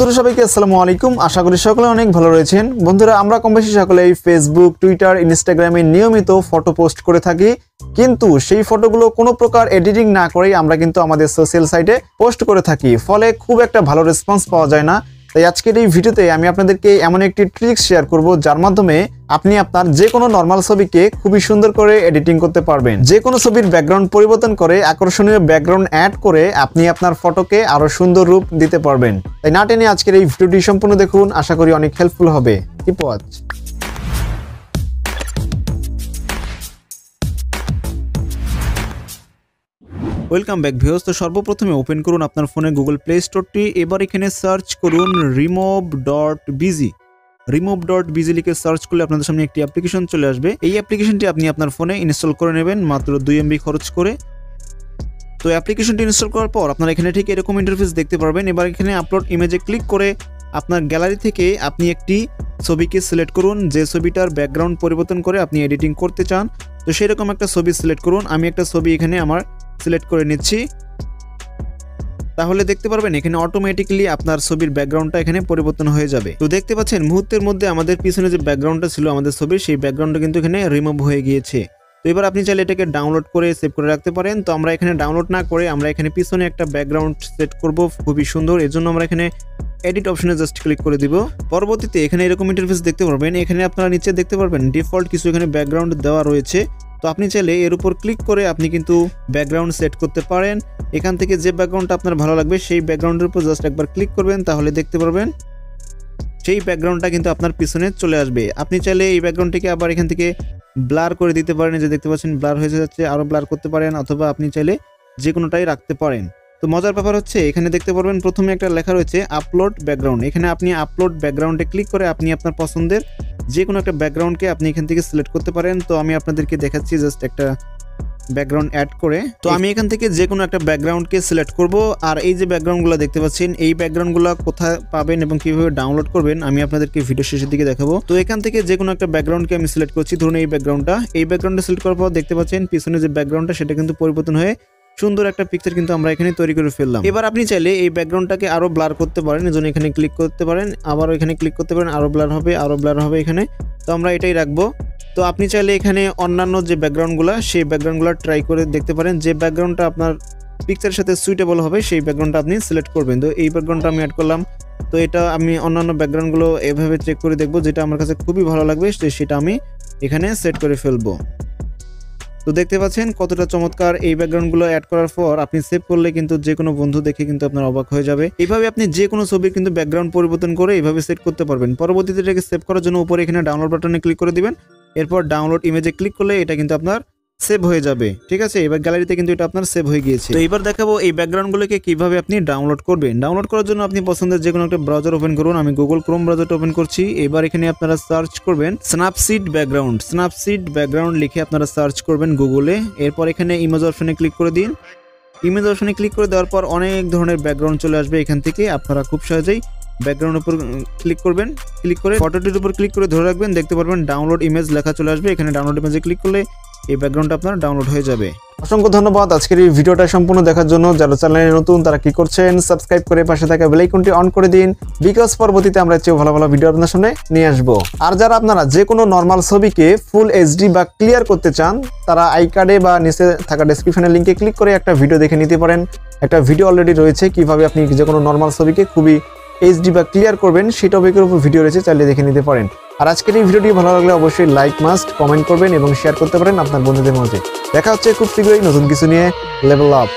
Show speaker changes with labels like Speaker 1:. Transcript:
Speaker 1: বন্ধুরা সবাইকে আসসালামু আলাইকুম। আশা করি সকলে অনেক ভালো রয়েছেন। বন্ধুরা আমরা কম বেশি সকলেই ফেসবুক, টুইটার, ইনস্টাগ্রামে নিয়মিত ফটো পোস্ট করে থাকি, কিন্তু সেই ফটোগুলো কোনো প্রকার এডিটিং না করেই আমরা কিন্তু আমাদের সোশ্যাল সাইটে পোস্ট করে থাকি, ফলে খুব একটা ভালো রেসপন্স পাওয়া যায় না। তাই আজকের এই ভিডিওতে আমি আপনাদেরকে এমন একটি ট্রিক্স শেয়ার করব যার মাধ্যমে আপনি আপনার যে কোনো নর্মাল ছবিকে খুবই সুন্দর করে এডিটিং করতে পারবেন। যে কোনো ছবির ব্যাকগ্রাউন্ড পরিবর্তন করে আকর্ষণীয় ব্যাকগ্রাউন্ড অ্যাড করে আপনি আপনার ফটোকে আরো সুন্দর রূপ দিতে পারবেন। তাই না টেনে আজকের এই ভিডিওটি সম্পূর্ণ দেখুন, আশা করি অনেক হেল্পফুল হবে। Keep watch. Welcome back viewers. তো সর্বপ্রথমে ওপেন করুন আপনার ফোনে গুগল প্লে স্টোরটি। এবার এখানে সার্চ করুন remove.bg। remove.bg লিখে সার্চ করলে আপনাদের সামনে একটি অ্যাপ্লিকেশন চলে আসবে। এই অ্যাপ্লিকেশনটি আপনি আপনার ফোনে ইনস্টল করে নেবেন মাত্র 2 MB খরচ করে। তো অ্যাপ্লিকেশনটি ইনস্টল করার পর আপনারা এখানে ঠিক এরকম ইন্টারফেস দেখতে পারবেন। এবার এখানে আপলোড ইমেজে ক্লিক করে আপনার গ্যালারি থেকে আপনি একটি ছবিকে সিলেক্ট করুন যে ছবিটার ব্যাকগ্রাউন্ড পরিবর্তন করে আপনি এডিটিং করতে চান। তো সেরকম একটা ছবি সিলেক্ট করুন। আমি একটা ছবি এখানে আমার সিলেক্ট করে নিচ্ছি। তাহলে দেখতে পারবেন এখানে অটোমেটিক্যালি আপনার ছবির ব্যাকগ্রাউন্ডটা এখানে পরিবর্তন হয়ে যাবে। তো দেখতে পাচ্ছেন মুহূর্তের মধ্যে আমাদের পিছনে যে ব্যাকগ্রাউন্ডটা ছিল আমাদের ছবির, সেই ব্যাকগ্রাউন্ডটা কিন্তু এখানে রিমুভ হয়ে গিয়েছে। তো এবার আপনি চাইলে এটাকে ডাউনলোড করে সেভ করে রাখতে পারেন। তো আমরা এখানে ডাউনলোড না করে আমরা এখানে পিছনে একটা ব্যাকগ্রাউন্ড সেট করব খুবই সুন্দর। এর জন্য আমরা এখানে এডিট অপশনে জাস্ট ক্লিক করে দিব। পরবর্তীতে এখানে এরকম ইন্টারফেস দেখতে পারবেন। এখানে আপনারা নিচে দেখতে পারবেন ডিফল্ট কিছু এখানে ব্যাকগ্রাউন্ড দেওয়া রয়েছে। তো আপনি চাইলে এর উপর ক্লিক করে আপনি কিন্তু ব্যাকগ্রাউন্ড সেট করতে পারেন। এখান থেকে যে ব্যাকগ্রাউন্ডটা আপনার ভালো লাগবে সেই ব্যাকগ্রাউন্ডের উপর জাস্ট একবার ক্লিক করবেন, তাহলে দেখতে পারবেন সেই ব্যাকগ্রাউন্ডটা কিন্তু আপনার পিছনে চলে আসবে। আপনি চাইলে এই ব্যাকগ্রাউন্ডটিকে আবার এখান থেকে ব্লার করে দিতে পারেন, যে দেখতে পাচ্ছেন ব্লার হয়ে যাচ্ছে, আরও ব্লার করতে পারেন, অথবা আপনি চাইলে যে কোনোটাই রাখতে পারেন। তো মজার ব্যাপার হচ্ছে এখানে দেখতে পারবেন প্রথমে একটা লেখা রয়েছে আপলোড ব্যাকগ্রাউন্ড। এখানে আপনি আপলোড ব্যাকগ্রাউন্ডে ক্লিক করে আপনি আপনার পছন্দের যে কোনো একটা ব্যাকগ্রাউন্ডকে আপনি এখান থেকে সিলেক্ট করতে পারেন। তো আমি আপনাদেরকে দেখাচ্ছি জাস্ট একটা ব্যাকগ্রাউন্ড অ্যাড করে। তো আমি এখান থেকে যে কোনো একটা ব্যাকগ্রাউন্ডকে সিলেক্ট করব। আর এই যে ব্যাকগ্রাউন্ডগুলো দেখতে পাচ্ছেন, এই ব্যাকগ্রাউন্ডগুলো কোথায় পাবেন এবং কিভাবে ডাউনলোড করবেন আমি আপনাদেরকে ভিডিও শেষের দিকে দেখাবো। তো এখান থেকে যে কোনো একটা ব্যাকগ্রাউন্ডকে আমি সিলেক্ট করছি। ধরুন এই ব্যাকগ্রাউন্ডটা সিলেক্ট করার পর দেখতে পাচ্ছেন পিছনে যে ব্যাকগ্রাউন্ডটা সেটা কিন্তু পরিবর্তন হয়ে সুন্দর একটা পিকচার কিন্তু আমরা এখানে তৈরি করে ফেললাম। এবার আপনি চাইলে এই ব্যাকগ্রাউন্ডটাকে আরো ব্লার করতে পারেন, এজন্য এখানে ক্লিক করতে পারেন, আবারও এখানে ক্লিক করতে পারেন, আরো ব্লার হবে এখানে। তো আমরা এটাই রাখবো। তো আপনি চাইলে এখানে অন্যান্য যে ব্যাকগ্রাউন্ডগুলো সেই ব্যাকগ্রাউন্ডগুলো ট্রাই করে দেখতে পারেন। যে ব্যাকগ্রাউন্ডটা আপনার পিকচারের সাথে সুইটেবল হবে সেই ব্যাকগ্রাউন্ডটা আপনি সিলেক্ট করবেন। তো এই ব্যাকগ্রাউন্ডটা আমি অ্যাড করলাম। তো এটা আমি অন্যান্য ব্যাকগ্রাউন্ডগুলো এভাবে চেক করে দেখবো, যেটা আমার কাছে খুবই ভালো লাগবে সেটা আমি এখানে সেট করে ফেলবো। তো দেখতে পাচ্ছেন কতটা চমৎকার। এই ব্যাকগ্রাউন্ডগুলো অ্যাড করার পর আপনি সেভ করলে কিন্তু যে কোনো বন্ধু দেখে কিন্তু আপনার অবাক হয়ে যাবে। এইভাবে আপনি যে কোনো ছবির কিন্তু ব্যাকগ্রাউন্ড পরিবর্তন করে এইভাবে সেট করতে পারবেন। পরবর্তীতে এটাকে সেভ করার জন্য উপরে এখানে ডাউনলোড বাটনে ক্লিক করে দিবেন। এরপর ডাউনলোড ইমেজে ক্লিক করলে এটা কিন্তু আপনার সেভ হয়ে যাবে। ঠিক আছে, এবার গ্যালারিতে কিন্তু এটা আপনার সেভ হয়ে গিয়েছে। তো এবার দেখাবো এই ব্যাকগ্রাউন্ডগুলোকে কিভাবে আপনি ডাউনলোড করবেন। ডাউনলোড করার জন্য আপনি পছন্দের যে কোনো একটা ব্রাউজার ওপেন করুন। আমি গুগল ক্রোম ব্রাউজারটা ওপেন করছি। এবার এখানে আপনারা সার্চ করবেন স্ন্যাপসিড ব্যাকগ্রাউন্ড লিখে আপনারা সার্চ করবেন গুগলে। এরপর এখানে ইমেজ অপশনে ক্লিক করে দিন। ইমেজ অপশনে ক্লিক করে দেওয়ার পর অনেক ধরনের ব্যাকগ্রাউন্ড চলে আসবে। এখান থেকে আপনারা খুব সহজেই ব্যাকগ্রাউন্ডের উপর ক্লিক করবেন, ক্লিক করে ফটোটির উপর ক্লিক করে ধরে রাখবেন। দেখতে পারবেন ডাউনলোড ইমেজ লেখা চলে আসবে। এখানে ডাউনলোড ইমেজে ক্লিক করলে এই ব্যাকগ্রাউন্ডটা আপনার ডাউনলোড হয়ে যাবে। অসংখ্য ধন্যবাদ আজকের এই ভিডিওটা সম্পূর্ণ দেখার জন্য। যারা চ্যানেলে নতুন তারা কি করছেন, সাবস্ক্রাইব করে পাশে থাকা বেল আইকনটি অন করে দিন, বিকজ পরবর্তীতে আমরা চেয়ে ভালো ভালো ভিডিও আপনাদের সামনে নিয়ে আসবো। আর যারা আপনারা যে কোনো নর্মাল ছবিকে ফুল এইচডি বা ক্লিয়ার করতে চান, তারা আই কার্ডে বা নিচে থাকা ডেসক্রিপশনের লিঙ্কে ক্লিক করে একটা ভিডিও দেখে নিতে পারেন। একটা ভিডিও অলরেডি রয়েছে কিভাবে আপনি যে কোনো নর্মাল ছবিকে খুবই এইচডি বা ক্লিয়ার করবেন, সেই টপিকের উপর ভিডিও রয়েছে, চাইলে দেখে নিতে পারেন। আর আজকের এই ভিডিওটি ভালো লাগলে অবশ্যই লাইক মাস্ট কমেন্ট করবেন এবং শেয়ার করতে পারেন আপনার বন্ধুদের মধ্যে। দেখা হচ্ছে খুব শীঘ্রই নতুন কিছু নিয়ে। Level up.